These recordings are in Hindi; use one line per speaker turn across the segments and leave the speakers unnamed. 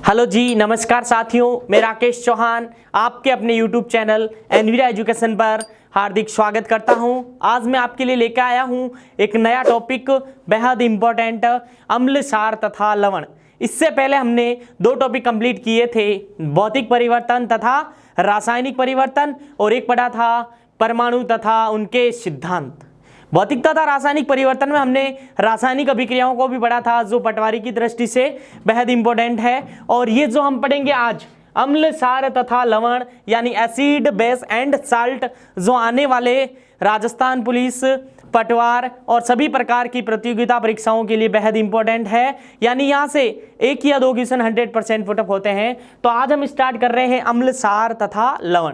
हेलो जी, नमस्कार साथियों। मैं राकेश चौहान आपके अपने YouTube चैनल एनवीरा एजुकेशन पर हार्दिक स्वागत करता हूं। आज मैं आपके लिए लेकर आया हूं एक नया टॉपिक, बेहद इम्पोर्टेंट, अम्ल, क्षार तथा लवण। इससे पहले हमने दो टॉपिक कंप्लीट किए थे, भौतिक परिवर्तन तथा रासायनिक परिवर्तन, और एक पढ़ा था परमाणु तथा उनके सिद्धांत। भौतिक तथा रासायनिक परिवर्तन में हमने रासायनिक अभिक्रियाओं को भी पढ़ा था, जो पटवारी की दृष्टि से बेहद इंपॉर्टेंट है। और ये जो हम पढ़ेंगे आज, अम्ल, क्षार तथा लवण, यानी एसिड, बेस एंड साल्ट, जो आने वाले राजस्थान पुलिस, पटवार और सभी प्रकार की प्रतियोगिता परीक्षाओं के लिए बेहद इंपॉर्टेंट है। यानी यहाँ से एक या दो क्वेश्चन 100% पुटअप होते हैं। तो आज हम स्टार्ट कर रहे हैं अम्ल, क्षार तथा लवण।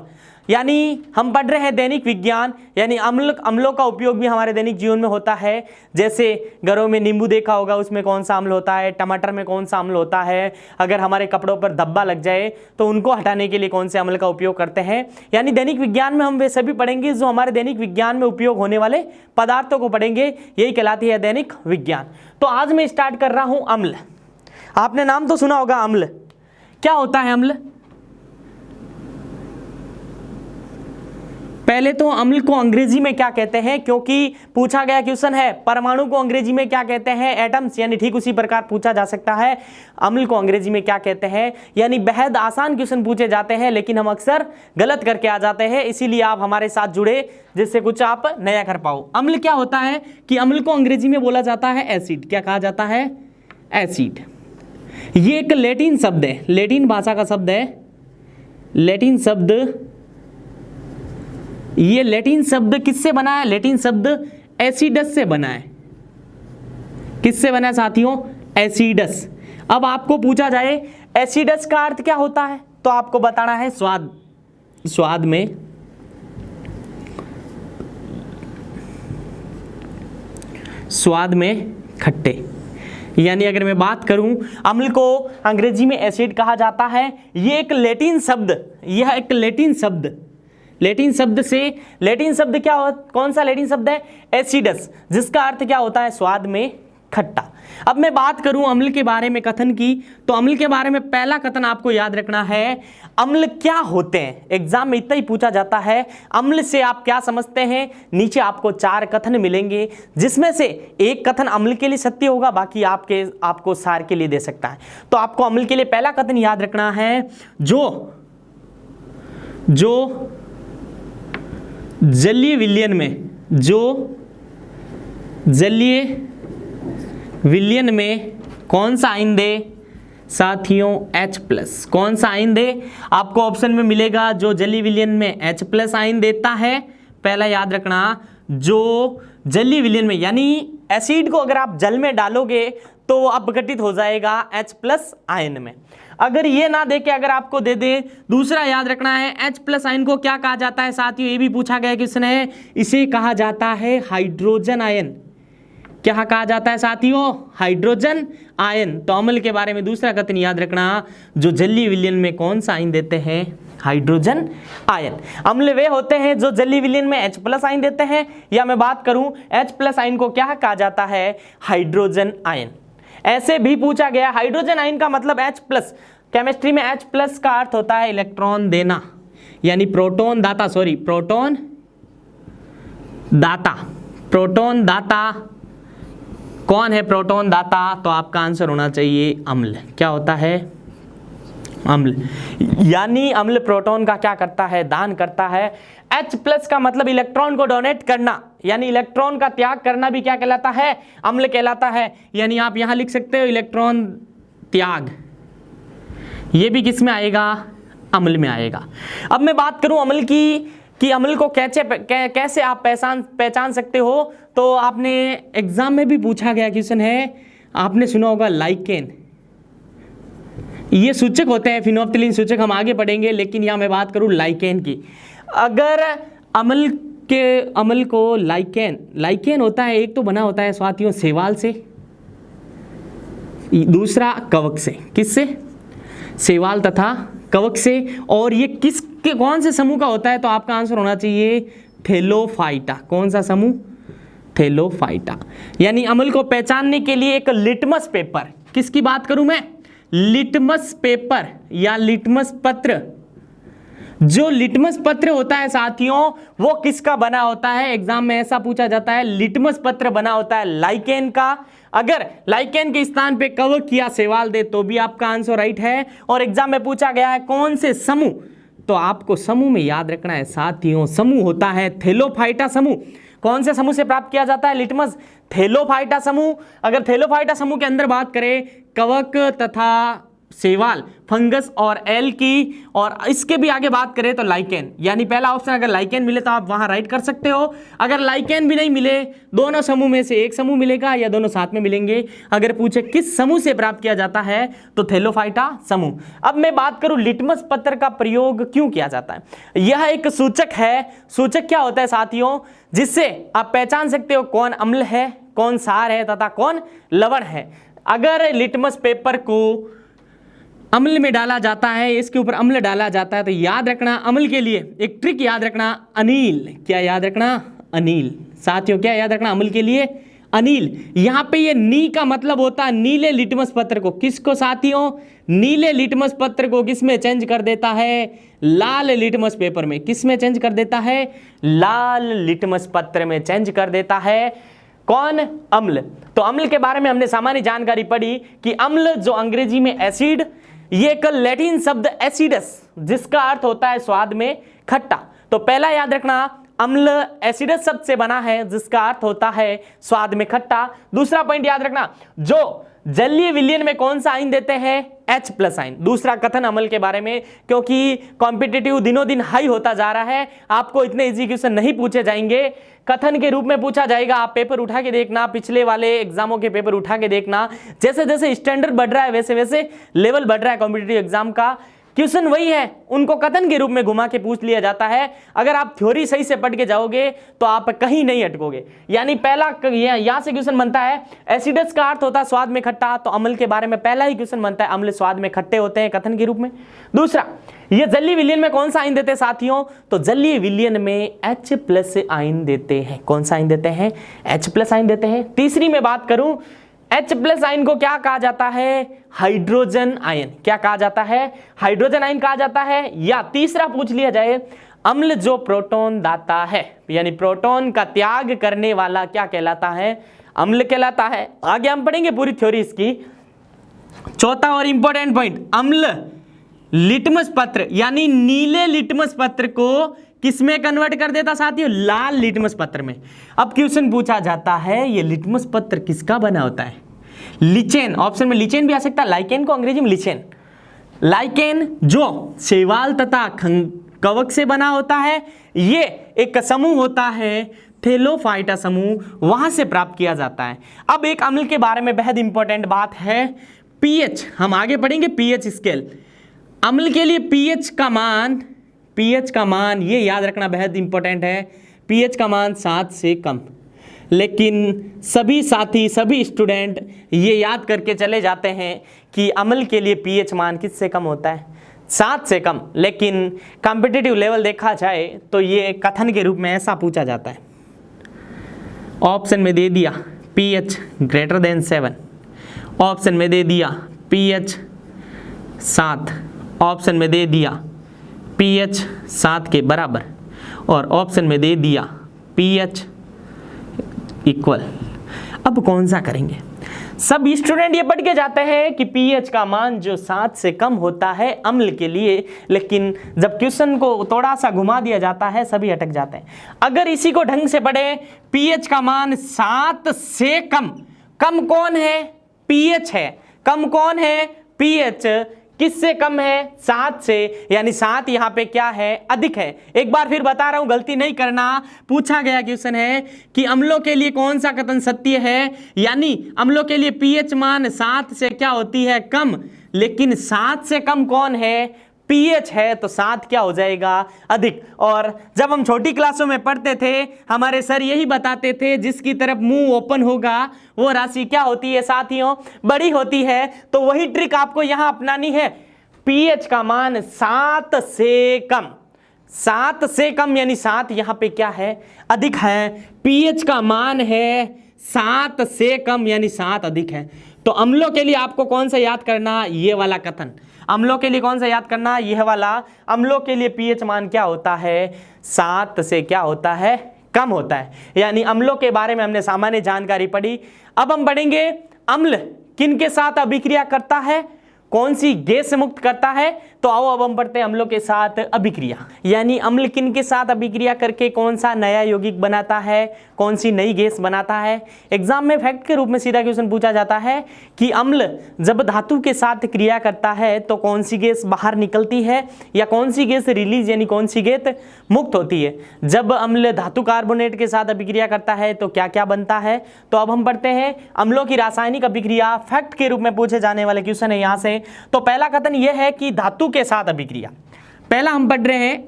यानी हम पढ़ रहे हैं दैनिक विज्ञान, यानी अम्लों का उपयोग भी हमारे दैनिक जीवन में होता है। जैसे घरों में नींबू देखा होगा, उसमें कौन सा अम्ल होता है, टमाटर में कौन सा अम्ल होता है, अगर हमारे कपड़ों पर धब्बा लग जाए तो उनको हटाने के लिए कौन से अम्ल का उपयोग करते हैं। यानी दैनिक विज्ञान में हम वे सभी पढ़ेंगे जो हमारे दैनिक विज्ञान में उपयोग होने वाले पदार्थों को पढ़ेंगे। यही कहलाती है दैनिक विज्ञान। तो आज मैं स्टार्ट कर रहा हूँ अम्ल। आपने नाम तो सुना होगा अम्ल। क्या होता है अम्ल? पहले तो अम्ल को अंग्रेजी में क्या कहते हैं, क्योंकि पूछा गया क्वेश्चन है परमाणु को अंग्रेजी में क्या कहते हैं, एटम्स, यानी ठीक उसी प्रकार पूछा जा सकता है अम्ल को अंग्रेजी में क्या कहते हैं। यानी बेहद आसान क्वेश्चन पूछे जाते हैं, लेकिन हम अक्सर गलत करके आ जाते हैं। इसीलिए आप हमारे साथ जुड़े, जिससे कुछ आप नया कर पाओ। अम्ल क्या होता है कि अम्ल को अंग्रेजी में बोला जाता है एसिड। क्या कहा जाता है? एसिड। ये एक लैटिन शब्द है, लैटिन भाषा का शब्द है। लैटिन शब्द, ये लैटिन शब्द किससे बना है? लैटिन शब्द एसिडस से बना है। किससे बना है साथियों? एसिडस। अब आपको पूछा जाए एसिडस का अर्थ क्या होता है, तो आपको बताना है स्वाद। स्वाद में खट्टे। यानी अगर मैं बात करूं, अम्ल को अंग्रेजी में एसिड कहा जाता है। ये एक लैटिन शब्द, यह एक लैटिन शब्द, लैटिन शब्द क्या हो, कौन सा लैटिन शब्द है? एसिडस, जिसका अर्थ क्या होता है? स्वाद में खट्टा। अब मैं बात करूं अम्ल के बारे में कथन की, तो अम्ल के बारे में पहला कथन आपको याद रखना है, अम्ल क्या होते हैं। एग्जाम में इतना ही पूछा जाता है, अम्ल से आप क्या समझते हैं। नीचे आपको 4 कथन मिलेंगे, जिसमें से एक कथन अम्ल के लिए सत्य होगा, बाकी आपको सार के लिए दे सकता है। तो आपको अम्ल के लिए पहला कथन याद रखना है, जो जलीय विलयन में कौन सा आयन दे साथियों? H+। कौन सा आयन दे? आपको ऑप्शन में मिलेगा जो जलीय विलयन में H+ आयन देता है। पहला याद रखना, जो जलीय विलयन में, यानी एसिड को अगर आप जल में डालोगे तो अपघटित हो जाएगा H+ आयन में। अगर ये ना दे के अगर आपको दे दे, दूसरा याद रखना है H+ आयन को क्या कहा जाता है साथियों? ये भी पूछा गया किसने है, इसे कहा जाता है हाइड्रोजन आयन। क्या कहा जाता है साथियों? Hydrogen ion. तो अम्ल के बारे में दूसरा कथन याद रखना, जो जलीय विलयन में कौन सा आयन देते हैं? Hydrogen ion. अम्ल वे होते हैं जो जलीय विलयन में H+ आयन देते हैं, या मैं बात करूं H+ आयन को क्या कहा जाता है? Hydrogen ion. ऐसे भी पूछा गया, हाइड्रोजन आयन का मतलब H+। केमिस्ट्री में H+ का अर्थ होता है इलेक्ट्रॉन देना, यानी प्रोटॉन दाता, प्रोटॉन दाता। कौन है प्रोटॉन दाता? तो आपका आंसर होना चाहिए अम्ल। क्या होता है? अम्ल। यानी अम्ल प्रोटॉन का क्या करता है? दान करता है। H+ का मतलब इलेक्ट्रॉन को डोनेट करना, यानी इलेक्ट्रॉन का त्याग करना भी क्या कहलाता है? अम्ल कहलाता है। यानी आप यहां लिख सकते हो इलेक्ट्रॉन त्याग। ये भी किस में आएगा? अम्ल में आएगा। अब मैं बात करूं अम्ल की, कि अम्ल को कैसे आप पहचान सकते हो। तो आपने एग्जाम में भी पूछा गया क्वेश्चन है, आपने सुना होगा लाइकेन। ये सूचक होते हैं, फिनोल्फ्थालीन सूचक, हम आगे पढ़ेंगे। लेकिन यहाँ मैं बात करूं लाइकेन की। अगर अम्ल को लाइकेन होता है, एक तो बना होता है साथियों शैवाल से, दूसरा कवक से। किससे? शैवाल तथा कवक से। और ये कौन से समूह का होता है? तो आपका आंसर होना चाहिए थैलोफाइटा। कौन सा समूह? थैलोफाइटा। यानी अम्ल को पहचानने के लिए एक लिटमस पेपर, किसकी बात करूं मैं? लिटमस पेपर या लिटमस पत्र, जो लिटमस पत्र होता है साथियों वो किसका बना होता है? एग्जाम में ऐसा पूछा जाता है, लिटमस पत्र बना होता है लाइकेन का। अगर लाइकेन के स्थान पे कवक या शैवाल दे तो भी आपका आंसर राइट है। और एग्जाम में पूछा गया है कौन से समूह, तो आपको समूह में याद रखना है साथियों, समूह होता है थैलोफाइटा समूह। कौन से समूह से प्राप्त किया जाता है लिटमस? थैलोफाइटा समूह। अगर थैलोफाइटा समूह के अंदर बात करें कवक तथा शैवाल, फंगस और एल की, और इसके भी आगे बात करें तो लाइकेन, यानी पहला ऑप्शन अगर लाइकेन मिले तो आप वहां राइट कर सकते हो। अगर लाइकेन भी नहीं मिले, दोनों समूह में से एक समूह मिलेगा या दोनों साथ में मिलेंगे। अगर पूछे किस समूह से प्राप्त किया जाता है तो थैलोफाइटा समूह। अब मैं बात करूं लिटमस पत्र का प्रयोग क्यों किया जाता है। यह एक सूचक है। सूचक क्या होता है साथियों? जिससे आप पहचान सकते हो कौन अम्ल है, कौन क्षार है तथा कौन लवण है। अगर लिटमस पेपर को अम्ल में डाला जाता है, इसके ऊपर अम्ल डाला जाता है, तो याद रखना अम्ल के लिए एक ट्रिक याद रखना, अनील। क्या याद रखना? अनील। साथियों क्या याद रखना? अम्ल के लिए अनील। यहां पे ये नी का मतलब होता है नीले लिटमस पत्र को। किसको साथियों? नीले लिटमस पत्र को किसमें चेंज कर देता है? लाल लिटमस पेपर में। किसमें चेंज कर देता है? लाल लिटमस पत्र में चेंज कर देता है। कौन? अम्ल। तो अम्ल के बारे में हमने सामान्य जानकारी पढ़ी कि अम्ल जो अंग्रेजी में एसिड, ये एक लैटिन शब्द एसिडस जिसका अर्थ होता है स्वाद में खट्टा। तो पहला याद रखना अम्ल एसिडस शब्द से बना है जिसका अर्थ होता है स्वाद में खट्टा। दूसरा पॉइंट याद रखना, जो जलीय विलयन में कौन सा आयन देते हैं? H+ ion. दूसरा कथन अम्ल के बारे में, क्योंकि कॉम्पिटिटिव दिनों दिन हाई होता जा रहा है, आपको इतने इजी क्वेश्चन नहीं पूछे जाएंगे, कथन के रूप में पूछा जाएगा। आप पेपर उठा के देखना, पिछले वाले एग्जामों के पेपर उठा के देखना, जैसे जैसे स्टैंडर्ड बढ़ रहा है वैसे वैसे लेवल बढ़ रहा है कॉम्पिटिटिव एग्जाम का। क्वेश्चन वही है, उनको कथन के रूप में घुमा के पूछ लिया जाता है। अगर आप थ्योरी सही से पढ़ के जाओगे तो आप कहीं नहीं अटकोगे। यानी पहला यहां से क्वेश्चन बनता है एसिडस का अर्थ होता है स्वाद में खट्टा, तो अम्ल के बारे में पहला ही क्वेश्चन बनता है अम्ल स्वाद में खट्टे होते हैं कथन के रूप में। दूसरा, ये जलीय विलयन में कौन सा आयन देते हैं साथियों? तो जलीय विलयन में H+ आयन देते हैं। कौन सा आयन देते हैं? H+ आयन देते हैं। तीसरी में बात करूं, H+ आयन को क्या कहा जाता है? Hydrogen ion. क्या कहा जाता है? हाइड्रोजन आयन कहा जाता है। या तीसरा पूछ लिया जाए, अम्ल जो प्रोटॉन दाता है, यानी प्रोटॉन का त्याग करने वाला क्या कहलाता है? अम्ल कहलाता है। आगे हम पढ़ेंगे पूरी थ्योरी इसकी। चौथा और इंपॉर्टेंट पॉइंट, अम्ल लिटमस पत्र यानी नीले लिटमस पत्र को किसमें कन्वर्ट कर देता साथियों? लाल लिटमस पत्र में। अब क्वेश्चन पूछा जाता है ये लिटमस पत्र किसका बना होता है? लिचेन। ऑप्शन में लिचेन भी आ सकता है, लाइकेन को अंग्रेजी में लिचेन। लाइकेन जो शैवाल तथा कवक से बना होता है, ये एक समूह होता है थैलोफाइटा समूह, वहां से प्राप्त किया जाता है। अब एक अम्ल के बारे में बेहद इंपॉर्टेंट बात है, पीएच। हम आगे पढ़ेंगे पीएच स्केल। अम्ल के लिए पीएच का मान ये याद रखना बेहद इंपॉर्टेंट है, पीएच का मान 7 से कम। लेकिन सभी साथी, सभी स्टूडेंट ये याद करके चले जाते हैं कि अम्ल के लिए पीएच मान किससे कम होता है? 7 से कम। लेकिन कॉम्पिटिटिव लेवल देखा जाए तो ये कथन के रूप में ऐसा पूछा जाता है। ऑप्शन में दे दिया pH > 7, ऑप्शन में दे दिया pH 7, ऑप्शन में दे दिया pH 7 के बराबर, और ऑप्शन में दे दिया pH इक्वल। अब कौन सा करेंगे? सब स्टूडेंट ये पढ़ के जाते हैं कि pH का मान जो 7 से कम होता है अम्ल के लिए, लेकिन जब क्वेश्चन को थोड़ा सा घुमा दिया जाता है सभी अटक जाते हैं। अगर इसी को ढंग से पढ़े, pH का मान 7 से कम, कम कौन है? pH है। कम कौन है? pH। किससे कम है? 7 से, यानी 7 यहाँ पे क्या है? अधिक है। एक बार फिर बता रहा हूं, गलती नहीं करना। पूछा गया क्वेश्चन है कि अम्लों के लिए कौन सा कथन सत्य है, यानी अम्लों के लिए pH मान 7 से क्या होती है? कम। लेकिन 7 से कम कौन है? pH है, तो 7 क्या हो जाएगा? अधिक। और जब हम छोटी क्लासों में पढ़ते थे हमारे सर यही बताते थे, जिसकी तरफ मुंह ओपन होगा वो राशि क्या होती है साथियों? बड़ी होती है। तो वही ट्रिक आपको यहां अपनानी है। pH का मान 7 से कम, 7 से कम यानी 7 यहां पे क्या है? अधिक है। pH का मान है 7 से कम यानी 7 अधिक है। तो तो अम्लों के लिए आपको कौन सा याद करना, ये वाला कथन। अम्लों के लिए कौन सा याद करना, यह वाला। अम्लों के लिए पीएच मान क्या होता है, 7 से क्या होता है, कम होता है। यानी अम्लों के बारे में हमने सामान्य जानकारी पढ़ी। अब हम पढ़ेंगे अम्ल किन के साथ अभिक्रिया करता है, कौन सी गैस से मुक्त करता है। तो आओ अब हम पढ़ते हैं अम्लों के साथ अभिक्रिया। यानी अम्ल किन के साथ अभिक्रिया करके कौन सा नया यौगिक बनाता है, कौन सी नई गैस बनाता है। एग्जाम में फैक्ट के रूप में सीधा क्वेश्चन पूछा जाता है कि अम्ल जब धातु के साथ क्रिया करता है तो कौन सी गैस बाहर निकलती है या कौन सी गैस रिलीज यानी कौन सी गैस मुक्त होती है। जब अम्ल धातु कार्बोनेट के साथ अभिक्रिया करता है तो क्या क्या बनता है। तो अब हम पढ़ते हैं अम्लों की रासायनिक अभिक्रिया। फैक्ट के रूप में पूछे जाने वाले क्वेश्चन है यहाँ से। तो पहला कथन यह है कि धातु के साथ अभिक्रिया। पहला हम पढ़ रहे हैं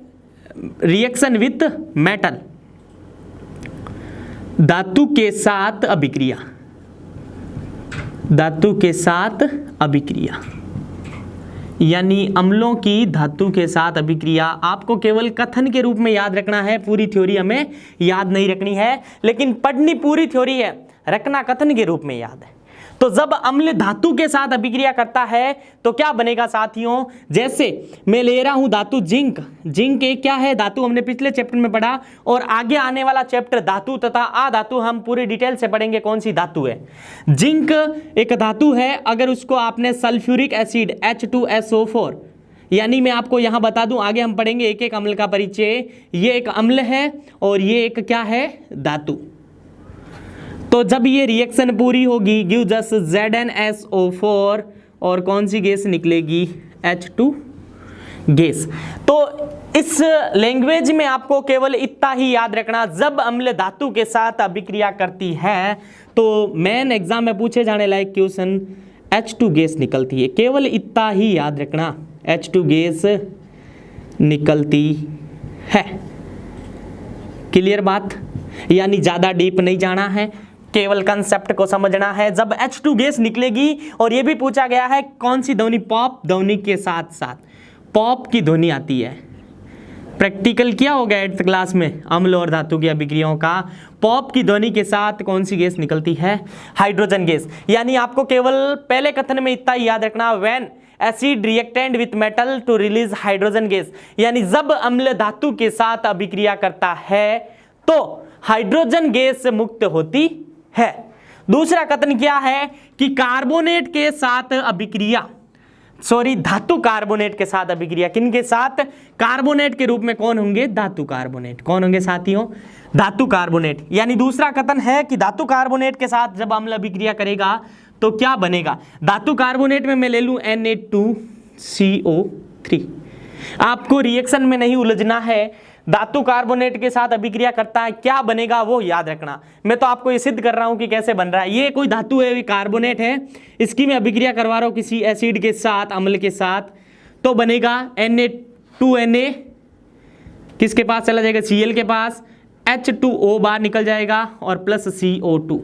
रिएक्शन विथ मेटल, धातु के साथ अभिक्रिया, धातु के साथ अभिक्रिया यानी अम्लों की धातु के साथ अभिक्रिया। आपको केवल कथन के रूप में याद रखना है, पूरी थ्योरी हमें याद नहीं रखनी है, लेकिन पढ़नी पूरी थ्योरी है, रखना कथन के रूप में याद है। तो जब अम्ल धातु के साथ अभिक्रिया करता है तो क्या बनेगा साथियों, जैसे मैं ले रहा हूं धातु जिंक। जिंक एक क्या है, धातु, हमने पिछले चैप्टर में पढ़ा, और आगे आने वाला चैप्टर धातु तथा अधातु हम पूरी डिटेल से पढ़ेंगे कौन सी धातु है। जिंक एक धातु है, अगर उसको आपने सल्फ्यूरिक एसिड H2SO4, यानी मैं आपको यहां बता दूं, आगे हम पढ़ेंगे एक एक अम्ल का परिचय। ये एक अम्ल है और ये एक क्या है, धातु। तो जब ये रिएक्शन पूरी होगी, गिव जस ZnSO4 और कौन सी गैस निकलेगी, H2 गैस। तो इस लैंग्वेज में आपको केवल इतना ही याद रखना, जब अम्ल धातु के साथ अभिक्रिया करती है तो मेन एग्जाम में पूछे जाने लायक क्वेश्चन H2 गैस निकलती है। केवल इतना ही याद रखना, H2 गैस निकलती है। क्लियर बात, यानी ज्यादा डीप नहीं जाना है, केवल कंसेप्ट को समझना है। जब H2 गैस निकलेगी, और ये भी पूछा गया है कौन सी ध्वनि, पॉप ध्वनि के साथ साथ पॉप की ध्वनि आती है। प्रैक्टिकल किया होगा 8th क्लास में अम्ल और धातु की अभिक्रियाओं का। पॉप की ध्वनि के साथ कौन सी गैस निकलती है, हाइड्रोजन गैस। यानी आपको केवल पहले कथन में इतना ही याद रखना, when acid reactant with metal to release hydrogen gas, यानी जब अम्ल धातु के साथ अभिक्रिया करता है तो हाइड्रोजन गैस मुक्त होती है। दूसरा कथन क्या है कि कार्बोनेट के साथ अभिक्रिया, धातु कार्बोनेट के साथ अभिक्रिया, किन के साथ, कार्बोनेट के रूप में कौन होंगे, धातु कार्बोनेट। कौन होंगे साथियों, धातु कार्बोनेट। यानी दूसरा कथन है कि धातु कार्बोनेट के साथ जब अम्ल अभिक्रिया करेगा तो क्या बनेगा। धातु कार्बोनेट में मैं ले लूं Na2CO3। आपको रिएक्शन में नहीं उलझना है, धातु कार्बोनेट के साथ अभिक्रिया करता है, क्या बनेगा वो याद रखना। मैं तो आपको ये सिद्ध कर रहा हूं कि कैसे बन रहा है। ये कोई धातु है, ये कार्बोनेट है, इसकी मैं अभिक्रिया करवा रहा हूं किसी एसिड के साथ, अम्ल के साथ, तो बनेगा Na2Na, किसके पास चला जाएगा, Cl के पास, H2O बाहर निकल जाएगा और प्लस CO2।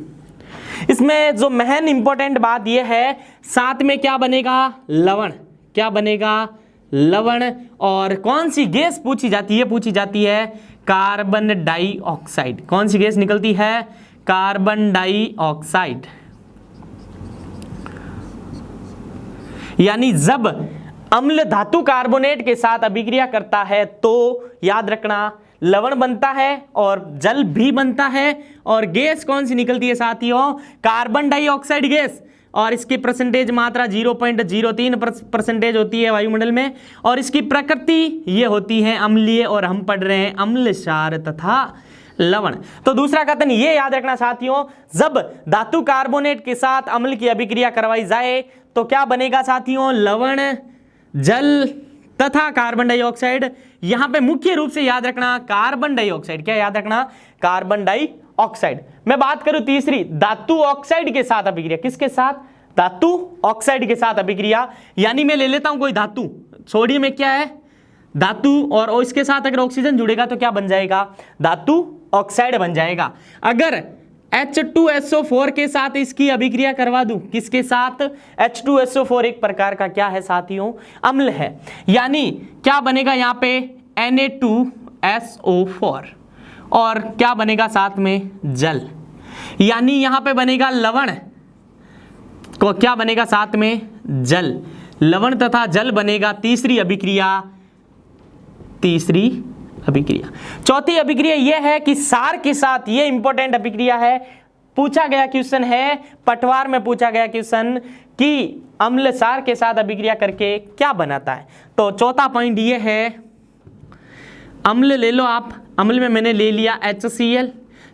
इसमें जो महन इंपॉर्टेंट बात यह है, साथ में क्या बनेगा, लवण। क्या बनेगा, लवण। और कौन सी गैस पूछी जाती है, पूछी जाती है कार्बन डाइऑक्साइड। कौन सी गैस निकलती है, कार्बन डाइऑक्साइड। यानी जब अम्ल धातु कार्बोनेट के साथ अभिक्रिया करता है तो याद रखना लवण बनता है और जल भी बनता है, और गैस कौन सी निकलती है साथियों, कार्बन डाइऑक्साइड गैस। और इसकी परसेंटेज मात्रा 0.03% होती है वायुमंडल में, और इसकी प्रकृति ये होती है अम्लीय, और हम पढ़ रहे हैं अम्ल, क्षार तथा लवण। तो दूसरा कथन ये याद रखना साथियों, जब धातु कार्बोनेट के साथ अम्ल की अभिक्रिया करवाई जाए तो क्या बनेगा साथियों, लवण, जल तथा कार्बन डाइऑक्साइड। यहां पे मुख्य रूप से याद रखना कार्बन डाइऑक्साइड। क्या याद रखना, कार्बन डाइऑक्साइड। मैं बात करूं तीसरी, धातु ऑक्साइड के साथ अभिक्रिया। किसके साथ, धातु ऑक्साइड के साथ अभिक्रिया। यानी मैं ले लेता हूं कोई धातु, सोडियम में क्या है, धातु, और इसके साथ अगर ऑक्सीजन जुड़ेगा तो क्या बन जाएगा, धातु ऑक्साइड बन जाएगा। अगर H2SO4 के साथ इसकी अभिक्रिया करवा दूं, किसके साथ, H2SO4 एक प्रकार का क्या है साथियों, अम्ल है। यानी क्या बनेगा यहां पे, Na2SO4, और क्या बनेगा साथ में, जल। यानी यहां पे बनेगा लवण, को क्या बनेगा साथ में? जल। लवण तथा जल बनेगा तीसरी अभिक्रिया। चौथी अभिक्रिया यह है कि सार के साथ, ये इंपॉर्टेंट अभिक्रिया है, पूछा गया क्वेश्चन है, पटवार में पूछा गया क्वेश्चन कि अम्ल सार के साथ अभिक्रिया करके क्या बनाता है। तो चौथा पॉइंट ये है, अम्ल ले लो आप, अम्ल में मैंने ले लिया HCl,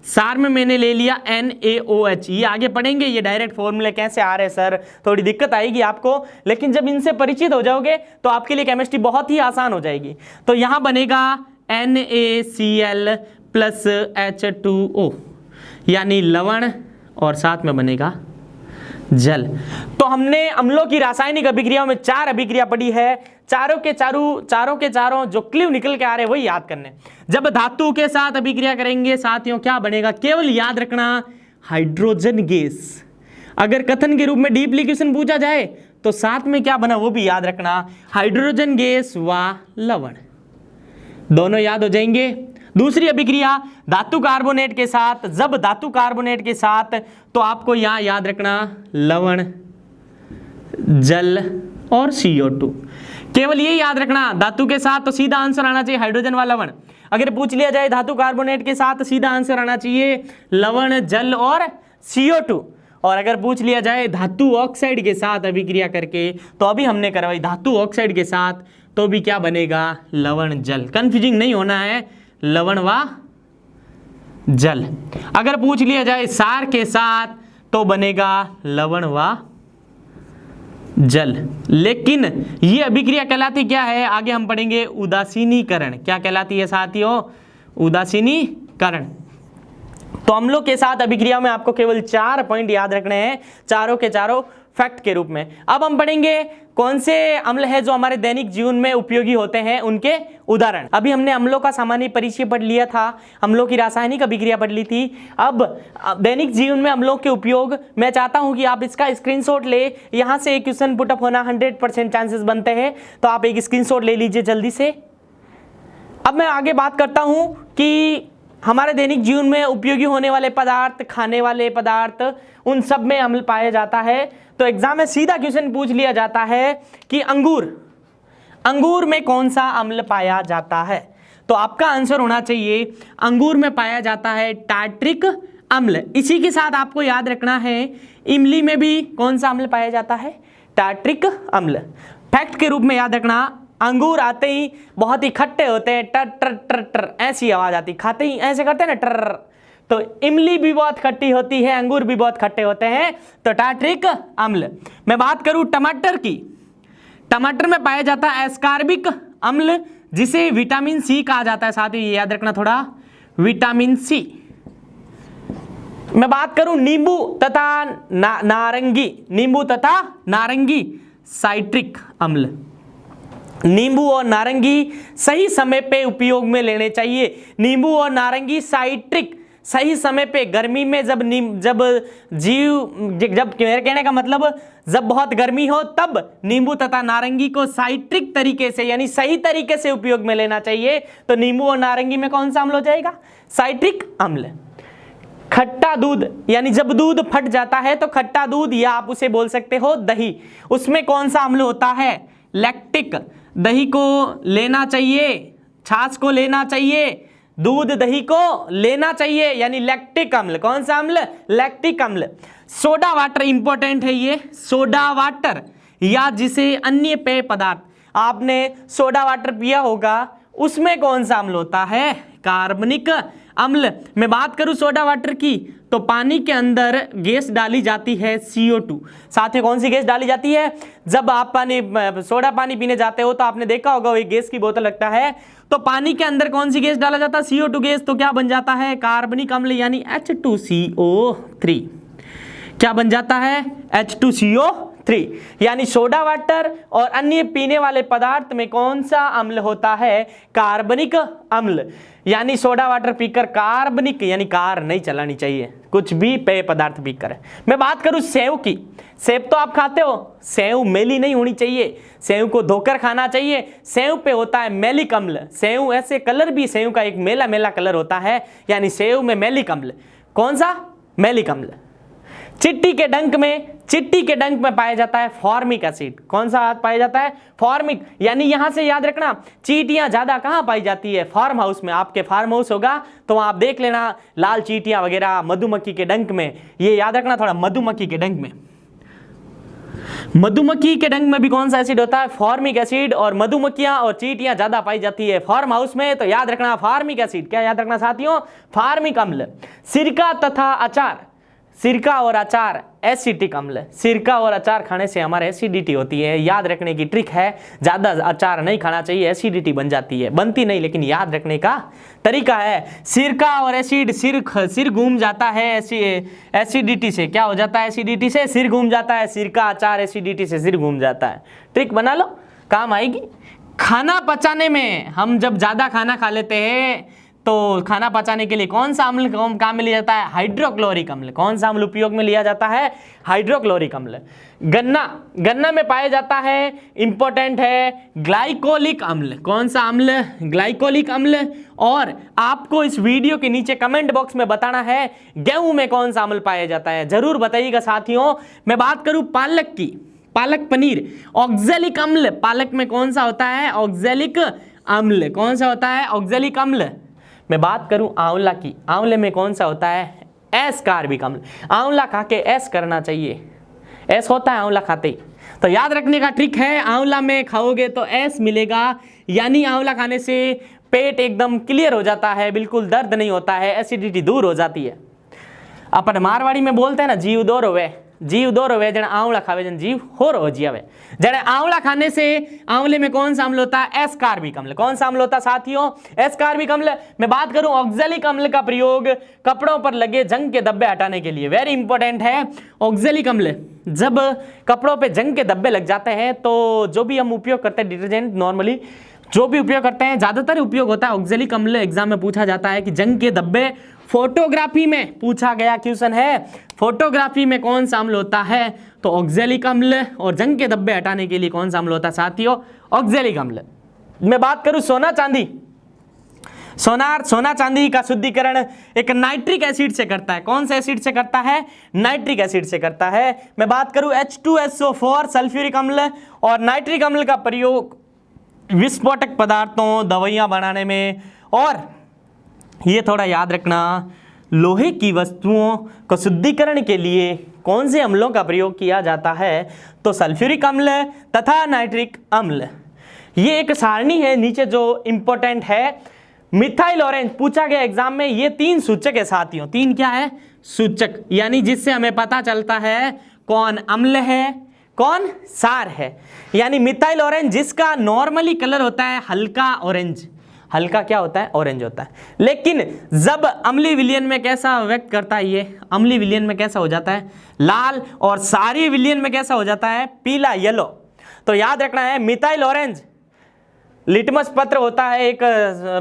सार में मैंने ले लिया NaOH। ये आगे पढ़ेंगे, ये डायरेक्ट फॉर्मूले कैसे आ रहे हैं सर, थोड़ी दिक्कत आएगी आपको, लेकिन जब इनसे परिचित हो जाओगे तो आपके लिए केमिस्ट्री बहुत ही आसान हो जाएगी। तो यहाँ बनेगा NaCl प्लस H2O यानी लवण, और साथ में बनेगा जल। तो हमने अम्लों की रासायनिक अभिक्रियाओं में 4 अभिक्रिया पढ़ी है, चारों के चारों जो क्ल्यू निकल के आ रहे हैं वही याद करने। जब धातु के साथ अभिक्रिया करेंगे साथियों क्या बनेगा, केवल याद रखना हाइड्रोजन गैस। अगर कथन के रूप में डीपली क्वेश्चन पूछा जाए तो साथ में क्या बना वो भी याद रखना, हाइड्रोजन गैस व लवण, दोनों याद हो जाएंगे। दूसरी अभिक्रिया धातु कार्बोनेट के साथ, जब धातु कार्बोनेट के साथ तो आपको यहां याद रखना लवण, जल और CO2। केवल ये याद रखना, धातु के साथ तो सीधा आंसर आना चाहिए हाइड्रोजन व लवण। अगर पूछ लिया जाए धातु कार्बोनेट के साथ, सीधा आंसर आना चाहिए लवण, जल और CO2। और अगर पूछ लिया जाए धातु ऑक्साइड के साथ अभिक्रिया करके, तो अभी हमने करवाई धातु ऑक्साइड के साथ, तो भी क्या बनेगा, लवण, जल। कंफ्यूजिंग नहीं होना है, लवण व जल। अगर पूछ लिया जाए सार के साथ तो बनेगा लवण व जल। लेकिन ये अभिक्रिया कहलाती क्या है, आगे हम पढ़ेंगे उदासीनीकरण। क्या कहलाती है साथियों, उदासीनीकरण। तो अम्लों के साथ अभिक्रिया में आपको केवल 4 पॉइंट याद रखने हैं, चारों के चारों फैक्ट के रूप में। अब हम पढ़ेंगे कौन से अम्ल है जो हमारे दैनिक जीवन में उपयोगी होते हैं, उनके उदाहरण। अभी हमने अम्लों का सामान्य परिचय पढ़ लिया था, अम्लों की रासायनिक अभिक्रिया पढ़ ली थी। अब दैनिक जीवन में अम्लों के उपयोग, मैं चाहता हूं कि आप इसका स्क्रीनशॉट ले, यहां से एक क्वेश्चन पुटअप होना 100% चांसेस बनते हैं, तो आप एक स्क्रीनशॉट ले लीजिए जल्दी से। अब मैं आगे बात करता हूं कि हमारे दैनिक जीवन में उपयोगी होने वाले पदार्थ, खाने वाले पदार्थ, उन सब में अम्ल पाया जाता है। तो एग्जाम में सीधा क्वेश्चन पूछ लिया जाता है कि अंगूर में कौन सा अम्ल पाया जाता है, तो आपका आंसर होना चाहिए अंगूर में पाया जाता है टार्ट्रिक अम्ल। इसी के साथ आपको याद रखना है इमली में भी कौन सा अम्ल पाया जाता है, टार्ट्रिक अम्ल। फैक्ट के रूप में याद रखना, अंगूर आते ही बहुत ही खट्टे होते हैं, टर टर टर टर ऐसी आवाज आती, खाते ही ऐसे करते हैं ना टर। तो इमली भी बहुत खट्टी होती है, अंगूर भी बहुत खट्टे होते हैं, तो टार्ट्रिक अम्ल। मैं बात करूं टमाटर की, टमाटर में पाया जाता है एस्कार्बिक अम्ल, जिसे विटामिन सी कहा जाता है। साथ ही याद रखना थोड़ा, विटामिन सी। मैं बात करूं नींबू तथा नारंगी, नींबू तथा नारंगी साइट्रिक अम्ल। नींबू और नारंगी सही समय पे उपयोग में लेने चाहिए। नींबू और नारंगी साइट्रिक, सही समय पे, गर्मी में जब मेरे कहने का मतलब जब बहुत गर्मी हो तब नींबू तथा नारंगी को साइट्रिक तरीके से यानी सही तरीके से उपयोग में लेना चाहिए। तो नींबू और नारंगी में कौन सा अम्ल हो जाएगा, साइट्रिक अम्ल। खट्टा दूध, यानी जब दूध फट जाता है तो खट्टा दूध, या आप उसे बोल सकते हो दही, उसमें कौन सा अम्ल होता है, लैक्टिक। दही को लेना चाहिए, छाछ को लेना चाहिए, दूध दही को लेना चाहिए, यानी लैक्टिक अम्ल। कौन सा अम्ल, लैक्टिक अम्ल। सोडा वाटर इंपॉर्टेंट है, ये सोडा वाटर या जिसे अन्य पेय पदार्थ, आपने सोडा वाटर पिया होगा, उसमें कौन सा अम्ल होता है, कार्बनिक अम्ल। मैं बात करूं सोडा वाटर की, तो पानी के अंदर गैस डाली जाती है CO2। साथ में कौन सी गैस डाली जाती है, जब आप सोडा पानी पीने जाते हो तो आपने देखा होगा वही गैस की बोतल लगता है, तो पानी के अंदर कौन सी गैस डाला जाता है, CO2 गैस। तो क्या बन जाता है, कार्बनिक अम्ल यानी H2CO3। क्या बन जाता है, H2CO3। यानी सोडा वाटर और अन्य पीने वाले पदार्थ में कौन सा अम्ल होता है, कार्बनिक अम्ल। यानी सोडा वाटर पीकर कार्बनिक, यानी कार नहीं चलानी चाहिए, कुछ भी पेय पदार्थ पीकर। मैं बात करूं सेव की, सेब तो आप खाते हो, सेव मैली नहीं होनी चाहिए, सेव को धोकर खाना चाहिए। सेव पे होता है मैलिक अम्ल, सेव ऐसे कलर भी सेव का एक मेला मेला कलर होता है, यानी सेव में मैलिक अम्ल। कौन सा, मैलिक अम्ल। चिट्टी के डंक में पाया जाता है फॉर्मिक एसिड। कौन सा पाया जाता है? फॉर्मिक। यानी यहां से याद रखना, चींटियां ज्यादा कहां पाई जाती है? फार्म हाउस में। आपके फार्म हाउस होगा तो आप देख लेना लाल चींटियां वगैरह मधुमक्खी के डंक में, ये याद रखना थोड़ा। मधुमक्खी के डंक में भी कौन सा एसिड होता है? Formic acid. और मधुमक्खियां और चींटियां ज्यादा पाई जाती है फार्म हाउस में, तो याद रखना फॉर्मिक एसिड। क्या याद रखना साथियों? फॉर्मिक अम्ल। सिरका तथा अचार, सिरका और अचार एसिटिक अम्ल। सिरका और अचार खाने से हमारे एसिडिटी होती है, याद रखने की ट्रिक है। ज्यादा अचार नहीं खाना चाहिए, एसिडिटी बन जाती है। बनती नहीं, लेकिन याद रखने का तरीका है। सिरका और एसिड, सिर घूम जाता है एसिडिटी से। क्या हो जाता है? एसिडिटी से सिर घूम जाता है। सिरका अचार एसिडिटी से सिर घूम जाता है। ट्रिक बना लो, काम आएगी। खाना पचाने में हम जब ज्यादा खाना खा लेते हैं तो खाना पचाने के लिए कौन सा अम्ल काम में लिया जाता है? हाइड्रोक्लोरिक अम्ल। कौन सा अम्ल उपयोग में लिया जाता है? हाइड्रोक्लोरिक अम्ल। गन्ना में पाया जाता है, इंपॉर्टेंट है, ग्लाइकोलिक अम्ल। कौन सा अम्ल? ग्लाइकोलिक अम्ल। और आपको इस वीडियो के नीचे कमेंट बॉक्स में बताना है गेहूं में कौन सा अम्ल पाया जाता है, जरूर बताइएगा साथियों। मैं बात करूं पालक की, पालक पनीर, ऑक्जेलिक अम्ल। पालक में कौन सा होता है? ऑक्जेलिक अम्ल। कौन सा होता है? ऑक्जेलिक अम्ल। मैं बात करूं आंवला की, आंवले में कौन सा होता है? एस्कार्बिक अम्ल। आंवला खा के एस करना चाहिए, एस होता है आंवला खाते ही। तो याद रखने का ट्रिक है, आंवला में खाओगे तो एस मिलेगा, यानी आंवला खाने से पेट एकदम क्लियर हो जाता है, बिल्कुल दर्द नहीं होता है, एसिडिटी दूर हो जाती है। अपन मारवाड़ी में बोलते हैं ना, जीव दो रोवे, जीव दो रोवे जन आंवला खावे जन जीव हो रो जियावे। जन आंवला खाने से आंवले में कौन सा अम्ल होता है? एस्कार्बिक अम्ल। कौन सा अम्ल होता है साथियों? एस्कार्बिक अम्ल। मैं बात करूं ऑक्जेलिक अम्ल का प्रयोग कपड़ों पर लगे जंग के धब्बे हटाने के लिए, वेरी इंपॉर्टेंट है। ऑक्जेलिक अम्ल, जब कपड़ों पे जंग के धब्बे लग जाते हैं तो जो भी हम उपयोग करते हैं डिटर्जेंट, नॉर्मली जो भी उपयोग करते हैं, ज्यादातर उपयोग होता है ऑक्जेलिक अम्ल। एग्जाम में पूछा जाता है कि जंग के धब्बे, फोटोग्राफी में पूछा गया क्वेश्चन है, फोटोग्राफी में कौन सा अम्ल होता है? तो ऑक्जेलिक अम्ल। और जंग के धब्बे हटाने के लिए कौन सा अम्ल होता है साथियों? ऑक्जेलिक अम्ल। मैं बात करूं सोना चांदी, सोना चांदी का शुद्धिकरण एक नाइट्रिक एसिड से करता है। कौन से एसिड से करता है? नाइट्रिक एसिड से करता है। मैं बात करूं H2SO4 सल्फ्यूरिक अम्ल और नाइट्रिक अम्ल का प्रयोग विस्फोटक पदार्थों, दवाइयां बनाने में, और ये थोड़ा याद रखना, लोहे की वस्तुओं को शुद्धिकरण के लिए कौन से अम्लों का प्रयोग किया जाता है? तो सल्फ्यूरिक अम्ल तथा नाइट्रिक अम्ल। ये एक सारणी है नीचे जो इंपॉर्टेंट है। मिथाइल ऑरेंज पूछा गया एग्जाम में। ये 3 सूचक है साथियों। 3 क्या है? सूचक, यानी जिससे हमें पता चलता है कौन अम्ल है, कौन सार है। यानी मिथाइल ऑरेंज जिसका नॉर्मली कलर होता है हल्का ऑरेंज, हल्का क्या होता है? ऑरेंज होता है। लेकिन जब अम्लीय विलयन में कैसा व्यक्त करता है? ये अम्लीय विलयन में कैसा हो जाता है? लाल। और सारी विलयन में कैसा हो जाता है? पीला, येलो। तो याद रखना है मिथाइल ऑरेंज लिटमस पत्र होता है, एक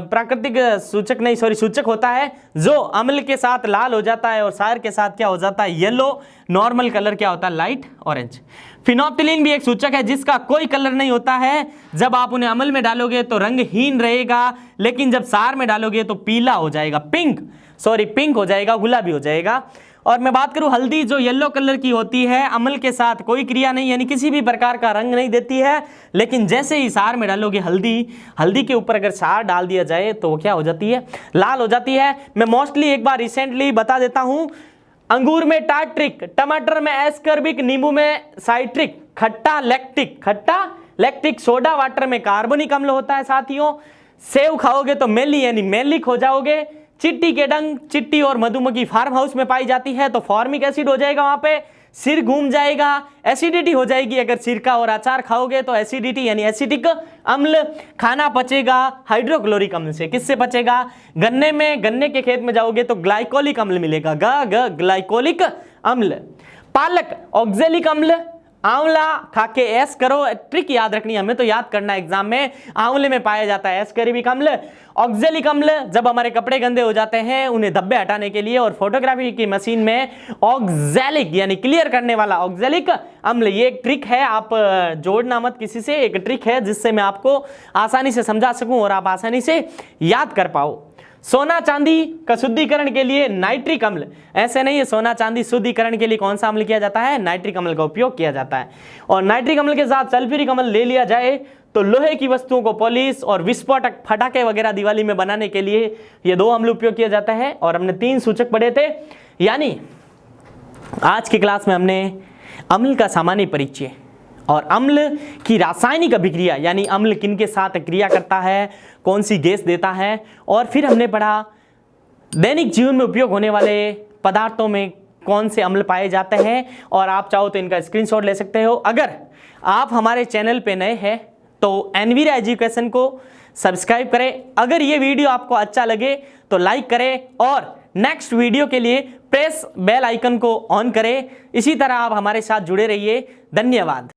प्राकृतिक सूचक होता है जो अम्ल के साथ लाल हो जाता है और सार के साथ क्या हो जाता है? येलो। नॉर्मल कलर क्या होता है? Light orange. फिनोप्थिलीन भी एक सूचक है जिसका कोई कलर नहीं होता है। जब आप उन्हें अम्ल में डालोगे तो रंगहीन रहेगा, लेकिन जब सार में डालोगे तो पीला हो जाएगा, पिंक हो जाएगा, गुलाबी हो जाएगा। और मैं बात करूं हल्दी, जो येलो कलर की होती है, अम्ल के साथ कोई क्रिया नहीं, यानी किसी भी प्रकार का रंग नहीं देती है, लेकिन जैसे ही सार में डालोगे हल्दी के ऊपर अगर सार डाल दिया जाए तो वो क्या हो जाती है? लाल हो जाती है। मैं मोस्टली एक बार रिसेंटली बता देता हूं, अंगूर में टार्ट्रिक, टमाटर में एस्कर्बिक, नींबू में साइट्रिक, खट्टा लैक्टिक, सोडा वाटर में कार्बोनिक अम्ल होता है साथियों। सेव खाओगे तो मेली यानी मेलिक हो जाओगे। चिट्टी के डंक, चिट्टी और मधुमक्खी फार्म हाउस में पाई जाती है तो फॉर्मिक एसिड हो जाएगा, वहां पे सिर घूम जाएगा, एसिडिटी हो जाएगी। अगर सिरका और अचार खाओगे तो एसिडिटी यानी एसिटिक अम्ल। खाना पचेगा हाइड्रोक्लोरिक अम्ल से। किससे पचेगा? गन्ने के खेत में जाओगे तो ग्लाइकोलिक अम्ल मिलेगा, ग्लाइकोलिक अम्ल। पालक ऑक्जेलिक अम्ल। आंवला खा के एस करो, ट्रिक याद रखनी, हमें तो याद करना है एग्जाम में। आंवले में पाया जाता है एस्कर्बिक अम्ल। ऑक्जेलिक अम्ल, जब हमारे कपड़े गंदे हो जाते हैं उन्हें धब्बे हटाने के लिए, और फोटोग्राफी की मशीन में ऑक्जेलिक यानी क्लियर करने वाला ऑक्जेलिक अम्ल। ये एक ट्रिक है, आप जोड़ना मत किसी से, एक ट्रिक है जिससे मैं आपको आसानी से समझा सकूं और आप आसानी से याद कर पाओ। सोना चांदी का शुद्धिकरण के लिए नाइट्रिक अम्ल, ऐसे नहीं है, सोना चांदी शुद्धिकरण के लिए कौन सा अम्ल किया जाता है? नाइट्रिक अम्ल का उपयोग किया जाता है। और नाइट्रिक अम्ल के साथ सल्फ्यूरिक अम्ल ले लिया जाए तो लोहे की वस्तुओं को पॉलिश और विस्फोटक फटाके वगैरह दिवाली में बनाने के लिए ये 2 अम्ल उपयोग किया जाता है। और हमने 3 सूचक पढ़े थे, यानी आज की क्लास में हमने अम्ल का सामान्य परिचय और अम्ल की रासायनिक अभिक्रिया, यानी अम्ल किन के साथ क्रिया करता है, कौन सी गैस देता है, और फिर हमने पढ़ा दैनिक जीवन में उपयोग होने वाले पदार्थों में कौन से अम्ल पाए जाते हैं। और आप चाहो तो इनका स्क्रीनशॉट ले सकते हो। अगर आप हमारे चैनल पे नए हैं तो एनवीरा एजुकेशन को सब्सक्राइब करें। अगर ये वीडियो आपको अच्छा लगे तो लाइक करें और नेक्स्ट वीडियो के लिए प्रेस बेल आइकन को ऑन करें। इसी तरह आप हमारे साथ जुड़े रहिए। धन्यवाद।